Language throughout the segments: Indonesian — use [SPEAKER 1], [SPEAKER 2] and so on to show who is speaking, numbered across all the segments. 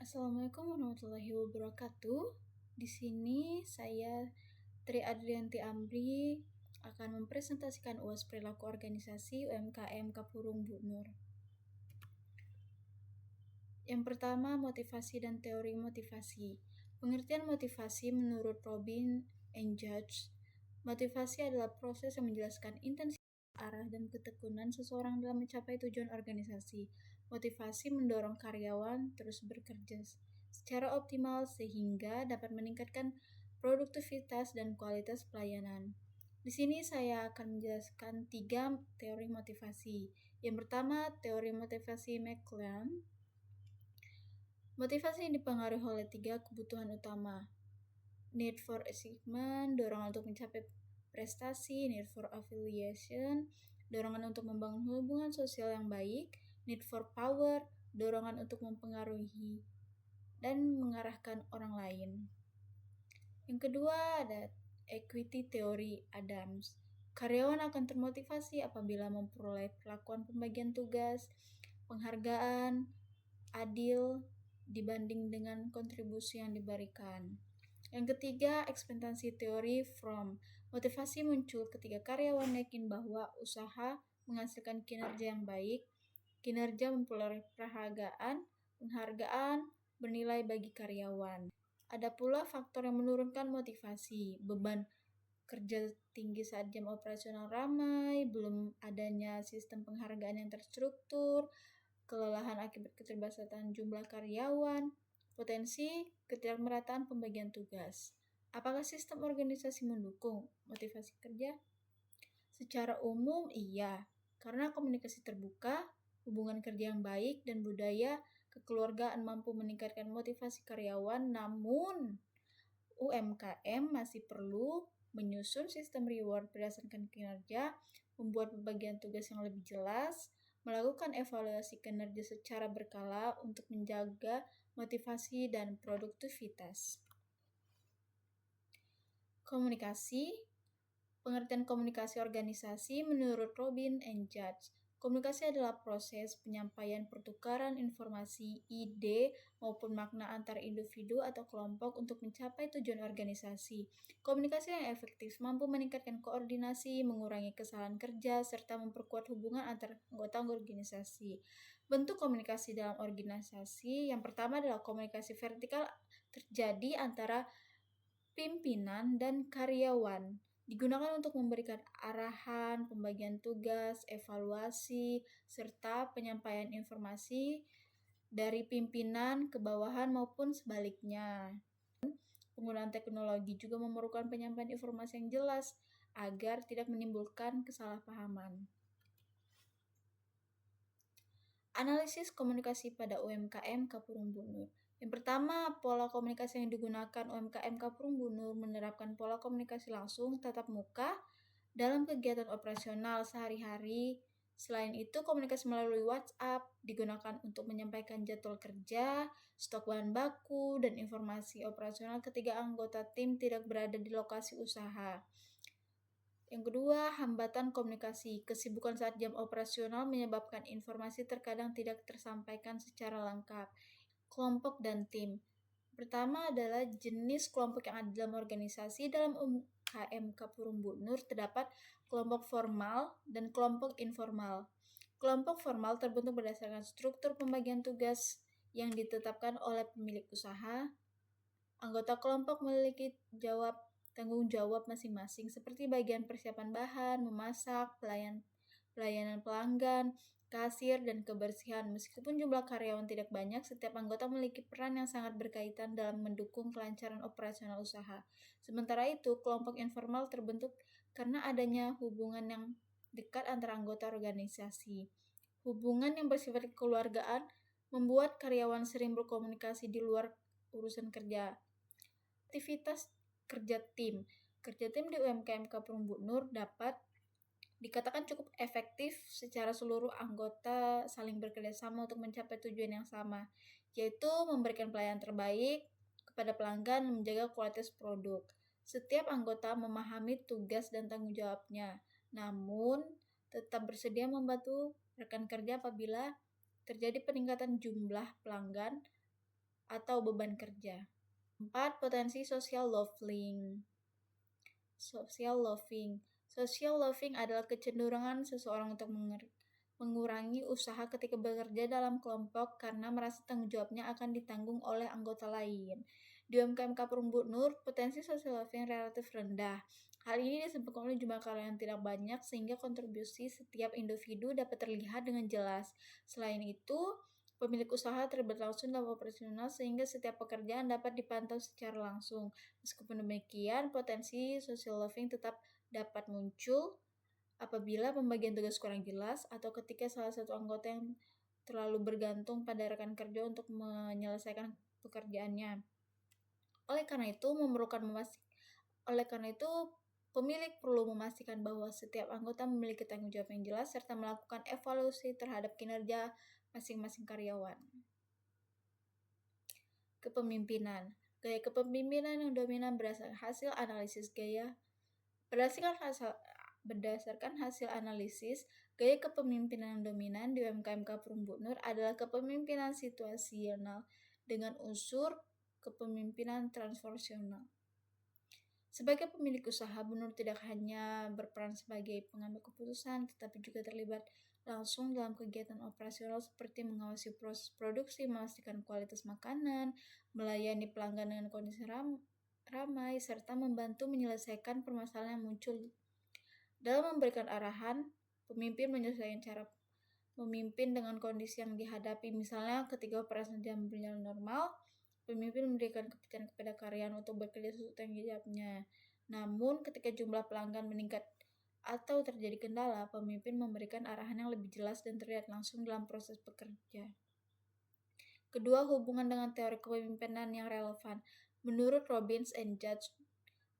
[SPEAKER 1] Assalamualaikum warahmatullahi wabarakatuh. Di sini saya Tri Adrianti Amri akan mempresentasikan UAS Perilaku Organisasi UMKM Kapurung Bu Nur. Yang pertama, motivasi dan teori motivasi. Pengertian motivasi menurut Robin and Judge, motivasi adalah proses yang menjelaskan intensitas, arah, dan ketekunan seseorang dalam mencapai tujuan organisasi. Motivasi mendorong karyawan terus bekerja secara optimal sehingga dapat meningkatkan produktivitas dan kualitas pelayanan. Di sini saya akan menjelaskan 3 teori motivasi. Yang pertama, teori motivasi McLean. Motivasi yang dipengaruhi oleh 3 kebutuhan utama. Need for achievement, dorongan untuk mencapai prestasi. Need for affiliation, dorongan untuk membangun hubungan sosial yang baik. Need for power, dorongan untuk mempengaruhi dan mengarahkan orang lain. Yang kedua ada equity theory Adams. Karyawan akan termotivasi apabila memperoleh perlakuan pembagian tugas, penghargaan adil dibanding dengan kontribusi yang diberikan. Yang ketiga, ekspektasi teori From. Motivasi muncul ketika karyawan yakin bahwa usaha menghasilkan kinerja yang baik, kinerja memperoleh penghargaan bernilai bagi karyawan. Ada pula faktor yang menurunkan motivasi, beban kerja tinggi saat jam operasional ramai, belum adanya sistem penghargaan yang terstruktur, kelelahan akibat keterbatasan jumlah karyawan, potensi ketidakmerataan pembagian tugas. Apakah sistem organisasi mendukung motivasi kerja? Secara umum iya, karena komunikasi terbuka, hubungan kerja yang baik, dan budaya kekeluargaan mampu meningkatkan motivasi karyawan. Namun, UMKM masih perlu menyusun sistem reward berdasarkan kinerja, membuat pembagian tugas yang lebih jelas, melakukan evaluasi kinerja secara berkala untuk menjaga motivasi dan produktivitas. Komunikasi. Pengertian komunikasi organisasi menurut Robin and Judge. Komunikasi adalah proses penyampaian pertukaran informasi, ide, maupun makna antar individu atau kelompok untuk mencapai tujuan organisasi. Komunikasi yang efektif mampu meningkatkan koordinasi, mengurangi kesalahan kerja, serta memperkuat hubungan antar anggota organisasi. Bentuk komunikasi dalam organisasi yang pertama adalah komunikasi vertikal, terjadi antara pimpinan dan karyawan. Digunakan untuk memberikan arahan, pembagian tugas, evaluasi, serta penyampaian informasi dari pimpinan ke bawahan maupun sebaliknya. Penggunaan teknologi juga memerlukan penyampaian informasi yang jelas agar tidak menimbulkan kesalahpahaman. Analisis komunikasi pada UMKM Kapurung Bu Nur. Yang pertama, pola komunikasi yang digunakan UMKM Kapurung Bu Nur menerapkan pola komunikasi langsung tatap muka dalam kegiatan operasional sehari-hari. Selain itu, komunikasi melalui WhatsApp digunakan untuk menyampaikan jadwal kerja, stok bahan baku, dan informasi operasional ketika anggota tim tidak berada di lokasi usaha. Yang kedua, hambatan komunikasi. Kesibukan saat jam operasional menyebabkan informasi terkadang tidak tersampaikan secara lengkap. Kelompok dan tim. Pertama adalah jenis kelompok yang ada dalam organisasi. Dalam UMKM Kapurung Bu Nur terdapat kelompok formal dan kelompok informal. Kelompok formal terbentuk berdasarkan struktur pembagian tugas yang ditetapkan oleh pemilik usaha. Anggota kelompok memiliki tanggung jawab masing-masing seperti bagian persiapan bahan, memasak, pelayanan pelanggan, kasir, dan kebersihan. Meskipun jumlah karyawan tidak banyak, setiap anggota memiliki peran yang sangat berkaitan dalam mendukung kelancaran operasional usaha. Sementara itu, kelompok informal terbentuk karena adanya hubungan yang dekat antara anggota organisasi. Hubungan yang bersifat kekeluargaan membuat karyawan sering berkomunikasi di luar urusan kerja. Aktivitas kerja tim. Kerja tim di UMKM Kapurung Bu Nur dapat dikatakan cukup efektif secara seluruh anggota saling bekerja sama untuk mencapai tujuan yang sama, yaitu memberikan pelayanan terbaik kepada pelanggan dan menjaga kualitas produk. Setiap anggota memahami tugas dan tanggung jawabnya, namun tetap bersedia membantu rekan kerja apabila terjadi peningkatan jumlah pelanggan atau beban kerja. 4. Potensi social loafing. Social loafing. Social loafing adalah kecenderungan seseorang untuk mengurangi usaha ketika bekerja dalam kelompok karena merasa tanggung jawabnya akan ditanggung oleh anggota lain. Di UMKM Kapurung Nur, potensi social loafing relatif rendah. Hal ini disebabkan oleh jumlah karyawan yang tidak banyak sehingga kontribusi setiap individu dapat terlihat dengan jelas. Selain itu, pemilik usaha terlibat langsung dalam operasional sehingga setiap pekerjaan dapat dipantau secara langsung. Meskipun demikian, potensi social loafing tetap dapat muncul apabila pembagian tugas kurang jelas atau ketika salah satu anggota yang terlalu bergantung pada rekan kerja untuk menyelesaikan pekerjaannya. Oleh karena itu, pemilik perlu memastikan bahwa setiap anggota memiliki tanggung jawab yang jelas serta melakukan evaluasi terhadap kinerja masing-masing karyawan. Kepemimpinan. Gaya kepemimpinan yang dominan berdasarkan hasil analisis gaya. Berdasarkan hasil analisis, gaya kepemimpinan yang dominan di UMKM Kapurung Nur adalah kepemimpinan situasional dengan unsur kepemimpinan transformasional. Sebagai pemilik usaha, Bu Nur tidak hanya berperan sebagai pengambil keputusan, tetapi juga terlibat langsung dalam kegiatan operasional seperti mengawasi proses produksi, memastikan kualitas makanan, melayani pelanggan dengan kondisi ramai, serta membantu menyelesaikan permasalahan yang muncul. Dalam memberikan arahan, pemimpin menyesuaikan cara memimpin dengan kondisi yang dihadapi. Misalnya, ketika operasi jam berjalan normal, pemimpin memberikan kepercayaan kepada karyawan untuk bekerja sesuai tanggung jawabnya. Namun, ketika jumlah pelanggan meningkat atau terjadi kendala, pemimpin memberikan arahan yang lebih jelas dan terlihat langsung dalam proses bekerja. Kedua, hubungan dengan teori kepemimpinan yang relevan. Menurut Robbins and Judge,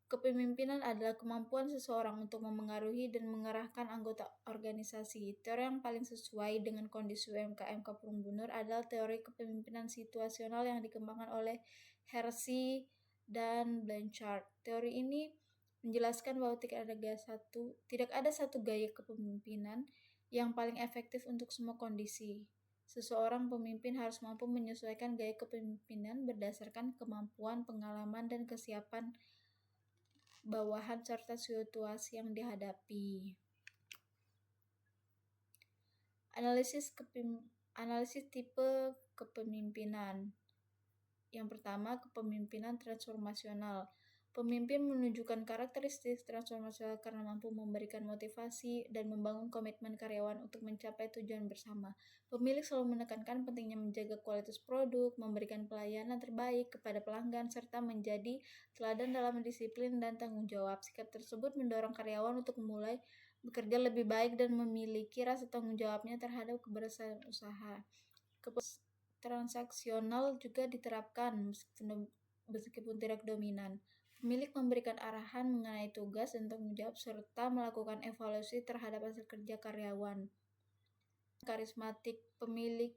[SPEAKER 1] kepemimpinan adalah kemampuan seseorang untuk memengaruhi dan mengarahkan anggota organisasi. Teori yang paling sesuai dengan kondisi UMKM Kapurung Nur adalah teori kepemimpinan situasional yang dikembangkan oleh Hersey dan Blanchard. Teori ini menjelaskan bahwa tidak ada satu gaya kepemimpinan yang paling efektif untuk semua kondisi. Seseorang pemimpin harus mampu menyesuaikan gaya kepemimpinan berdasarkan kemampuan, pengalaman, dan kesiapan bawahan serta situasi yang dihadapi. Analisis tipe kepemimpinan. Yang pertama, kepemimpinan transformasional. Pemimpin menunjukkan karakteristik transformasional karena mampu memberikan motivasi dan membangun komitmen karyawan untuk mencapai tujuan bersama. Pemilik selalu menekankan pentingnya menjaga kualitas produk, memberikan pelayanan terbaik kepada pelanggan, serta menjadi teladan dalam disiplin dan tanggung jawab. Sikap tersebut mendorong karyawan untuk mulai bekerja lebih baik dan memiliki rasa tanggung jawabnya terhadap keberhasilan usaha. Transaksional juga diterapkan meskipun tidak dominan. Pemilik memberikan arahan mengenai tugas dan tanggung jawab serta melakukan evaluasi terhadap hasil kerja karyawan. Karismatik. Pemilik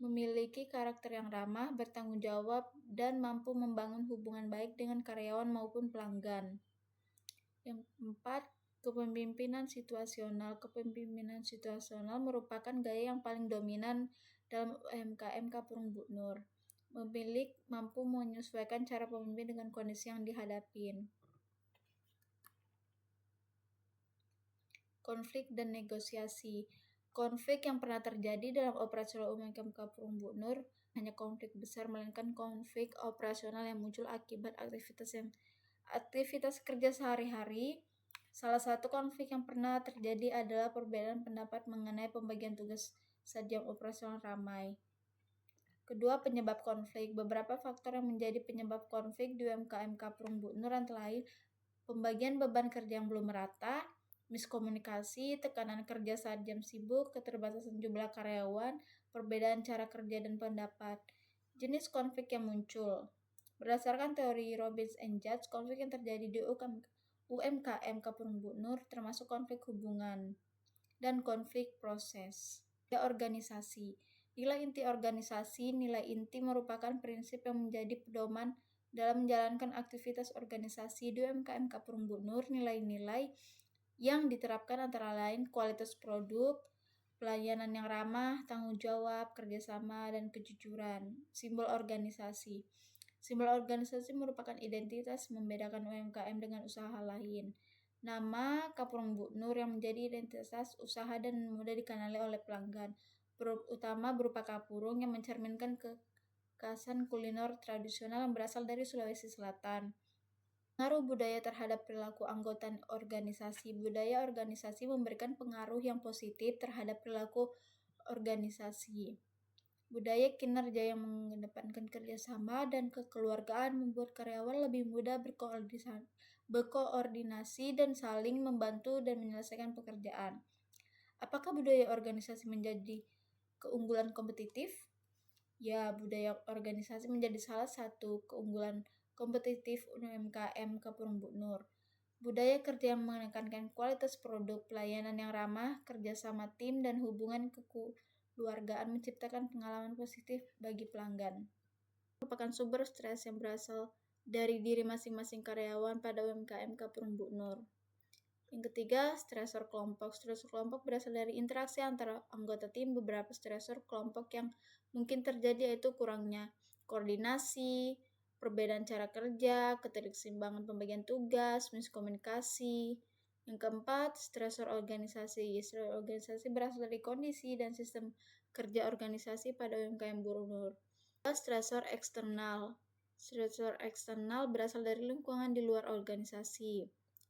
[SPEAKER 1] memiliki karakter yang ramah, bertanggung jawab, dan mampu membangun hubungan baik dengan karyawan maupun pelanggan. Yang keempat, kepemimpinan situasional. Kepemimpinan situasional merupakan gaya yang paling dominan dalam UMKM Kapurung Nur. Pemilik mampu menyesuaikan cara pemimpin dengan kondisi yang dihadapi. Konflik dan negosiasi. Konflik yang pernah terjadi dalam operasional UMKM Kapurung Nur hanya konflik besar, melainkan konflik operasional yang muncul akibat aktivitas kerja sehari-hari. Salah satu konflik yang pernah terjadi adalah perbedaan pendapat mengenai pembagian tugas saat jam operasional ramai. Kedua, penyebab konflik. Beberapa faktor yang menjadi penyebab konflik di UMKM Kapurung Nur antara lain pembagian beban kerja yang belum merata, miskomunikasi, tekanan kerja saat jam sibuk, keterbatasan jumlah karyawan, perbedaan cara kerja dan pendapat. Jenis konflik yang muncul. Berdasarkan teori Robbins and Judge, konflik yang terjadi di UMKM Kapurung Nur termasuk konflik hubungan dan konflik proses. Organisasi. Nilai inti organisasi. Nilai inti merupakan prinsip yang menjadi pedoman dalam menjalankan aktivitas organisasi di UMKM Kapurung Nur. Nilai-nilai yang diterapkan antara lain kualitas produk, pelayanan yang ramah, tanggung jawab, kerjasama, dan kejujuran. Simbol organisasi. Simbol organisasi merupakan identitas membedakan UMKM dengan usaha lain. Nama Kapurung Bu Nur yang menjadi identitas usaha dan mudah dikenali oleh pelanggan. Utama berupa kapurung yang mencerminkan kekhasan kuliner tradisional yang berasal dari Sulawesi Selatan. Pengaruh budaya terhadap perilaku anggota organisasi. Budaya organisasi memberikan pengaruh yang positif terhadap perilaku organisasi. Budaya kinerja yang mengedepankan kerjasama dan kekeluargaan membuat karyawan lebih mudah berkoordinasi dan saling membantu dan menyelesaikan pekerjaan. Apakah budaya organisasi menjadi keunggulan kompetitif? Ya, budaya organisasi menjadi salah satu keunggulan kompetitif UMKM Kapurung Bu Nur. Budaya kerja yang menekankan kualitas produk, pelayanan yang ramah, kerjasama tim, dan hubungan kekeluargaan menciptakan pengalaman positif bagi pelanggan. Merupakan sumber stres yang berasal dari diri masing-masing karyawan pada UMKM Kapurung Bu Nur. Yang ketiga, stresor kelompok. Stresor kelompok berasal dari interaksi antara anggota tim. Beberapa stresor kelompok yang mungkin terjadi yaitu kurangnya koordinasi, perbedaan cara kerja, ketidakseimbangan pembagian tugas, miskomunikasi. Yang keempat, stresor organisasi. Stresor organisasi berasal dari kondisi dan sistem kerja organisasi pada UMKM Bu Nur. Stresor eksternal. Stresor eksternal berasal dari lingkungan di luar organisasi.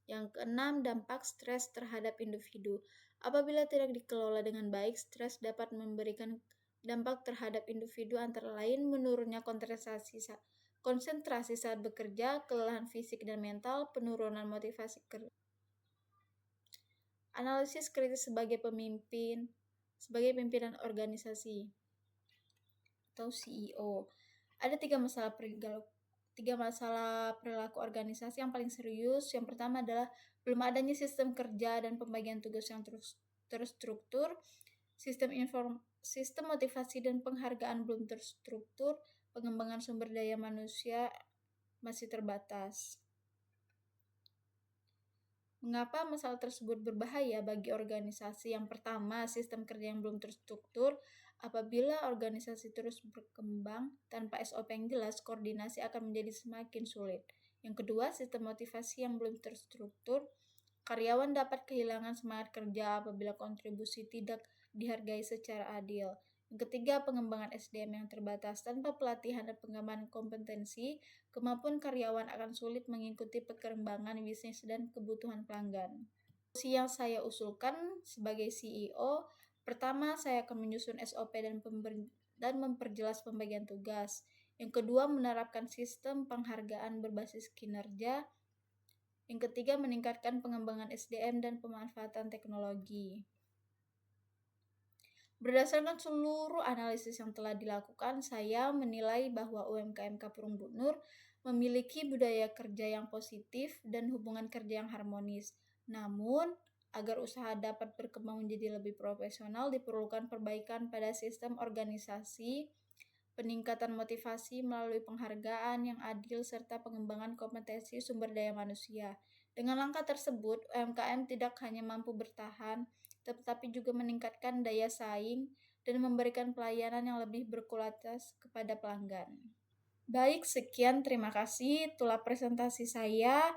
[SPEAKER 1] Yang keenam, dampak stres terhadap individu. Apabila tidak dikelola dengan baik, stres dapat memberikan dampak terhadap individu antara lain menurunnya konsentrasi saat bekerja, kelelahan fisik dan mental, penurunan motivasi kerja. Analisis kritis sebagai pimpinan organisasi atau CEO. Ada tiga masalah perilaku organisasi yang paling serius. Yang pertama adalah belum adanya sistem kerja dan pembagian tugas yang terstruktur, sistem motivasi dan penghargaan belum terstruktur, pengembangan sumber daya manusia masih terbatas. Mengapa masalah tersebut berbahaya bagi organisasi? Yang pertama, sistem kerja yang belum terstruktur. Apabila organisasi terus berkembang tanpa SOP yang jelas, koordinasi akan menjadi semakin sulit. Yang kedua, sistem motivasi yang belum terstruktur. Karyawan dapat kehilangan semangat kerja apabila kontribusi tidak dihargai secara adil. Yang ketiga, pengembangan SDM yang terbatas. Tanpa pelatihan dan pengembangan kompetensi, kemampuan karyawan akan sulit mengikuti perkembangan bisnis dan kebutuhan pelanggan. Solusi yang saya usulkan sebagai CEO, pertama, saya akan menyusun SOP dan memperjelas pembagian tugas. Yang kedua, menerapkan sistem penghargaan berbasis kinerja. Yang ketiga, meningkatkan pengembangan SDM dan pemanfaatan teknologi. Berdasarkan seluruh analisis yang telah dilakukan, saya menilai bahwa UMKM Kapurung Bu Nur memiliki budaya kerja yang positif dan hubungan kerja yang harmonis. Namun, agar usaha dapat berkembang menjadi lebih profesional, diperlukan perbaikan pada sistem organisasi, peningkatan motivasi melalui penghargaan yang adil, serta pengembangan kompetensi sumber daya manusia. Dengan langkah tersebut, UMKM tidak hanya mampu bertahan, tetapi juga meningkatkan daya saing dan memberikan pelayanan yang lebih berkualitas kepada pelanggan. Baik, sekian, terima kasih. Itulah presentasi saya.